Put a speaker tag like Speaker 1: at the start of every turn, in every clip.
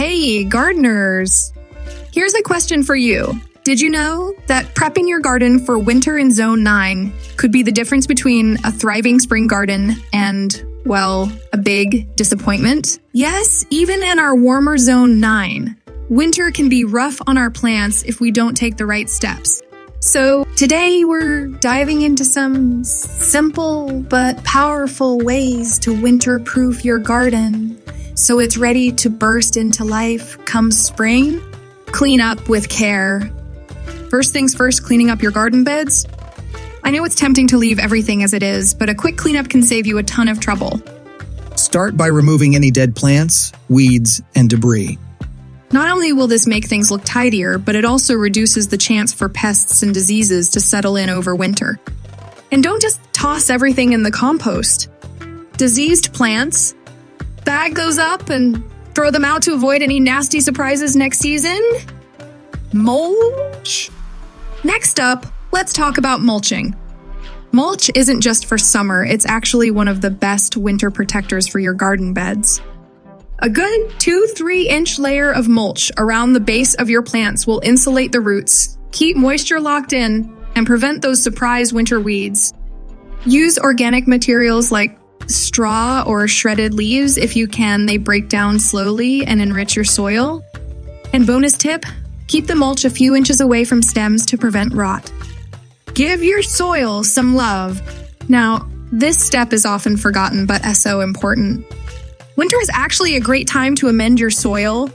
Speaker 1: Hey, gardeners! Here's a question for you. Did you know that prepping your garden for winter in Zone 9 could be the difference between a thriving spring garden and, well, a big disappointment? Yes, even in our warmer Zone 9, winter can be rough on our plants if we don't take the right steps. So today we're diving into some simple but powerful ways to winter-proof your garden so it's ready to burst into life come spring. Clean up with care. First things first, cleaning up your garden beds. I know it's tempting to leave everything as it is, but a quick cleanup can save you a ton of trouble.
Speaker 2: Start by removing any dead plants, weeds, and debris.
Speaker 1: Not only will this make things look tidier, but it also reduces the chance for pests and diseases to settle in over winter. And don't just toss everything in the compost. Diseased plants, bag those up and throw them out to avoid any nasty surprises next season. Mulch. Next up, let's talk about mulching. Mulch isn't just for summer, it's actually one of the best winter protectors for your garden beds. A good 2-3 inch layer of mulch around the base of your plants will insulate the roots, keep moisture locked in, and prevent those surprise winter weeds. Use organic materials like straw or shredded leaves if you can. They break down slowly and enrich your soil. And bonus tip, keep the mulch a few inches away from stems to prevent rot. Give your soil some love. Now, this step is often forgotten but so important. Winter is actually a great time to amend your soil.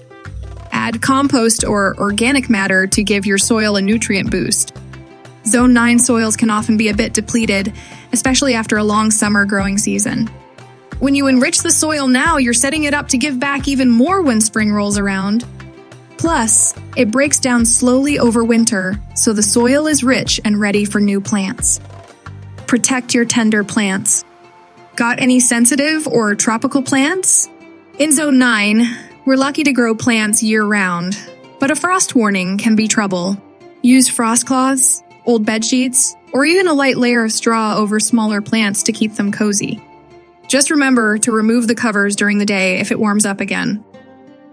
Speaker 1: Add compost or organic matter to give your soil a nutrient boost. Zone 9 soils can often be a bit depleted, especially after a long summer growing season. When you enrich the soil now, you're setting it up to give back even more when spring rolls around. Plus, it breaks down slowly over winter, so the soil is rich and ready for new plants. Protect your tender plants. Got any sensitive or tropical plants? In Zone 9, we're lucky to grow plants year-round, but a frost warning can be trouble. Use frost cloths, old bed sheets, or even a light layer of straw over smaller plants to keep them cozy. Just remember to remove the covers during the day if it warms up again.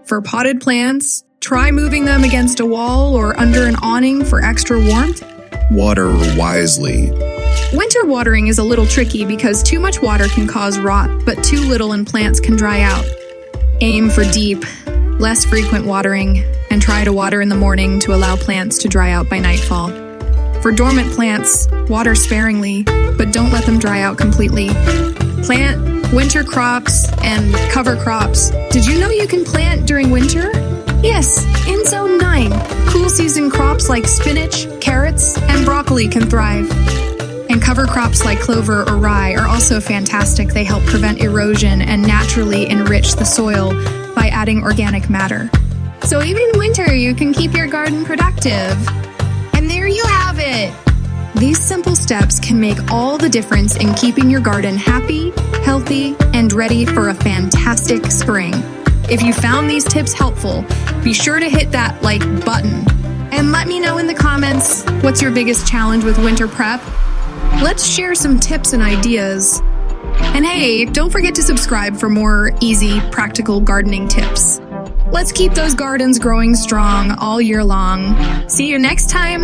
Speaker 1: For potted plants, try moving them against a wall or under an awning for extra warmth.
Speaker 2: Water wisely.
Speaker 1: Winter watering is a little tricky because too much water can cause rot, but too little and plants can dry out. Aim for deep, less frequent watering, and try to water in the morning to allow plants to dry out by nightfall. For dormant plants, water sparingly, but don't let them dry out completely. Plant winter crops and cover crops. Did you know you can plant during winter? Yes, in Zone 9, cool season crops like spinach, carrots, and broccoli can thrive. And cover crops like clover or rye are also fantastic. They help prevent erosion and naturally enrich the soil by adding organic matter. So even in winter, you can keep your garden productive. And there you have it! These simple steps can make all the difference in keeping your garden happy, healthy, and ready for a fantastic spring. If you found these tips helpful, be sure to hit that like button. And let me know in the comments, what's your biggest challenge with winter prep? Let's share some tips and ideas. And hey, don't forget to subscribe for more easy, practical gardening tips. Let's keep those gardens growing strong all year long. See you next time!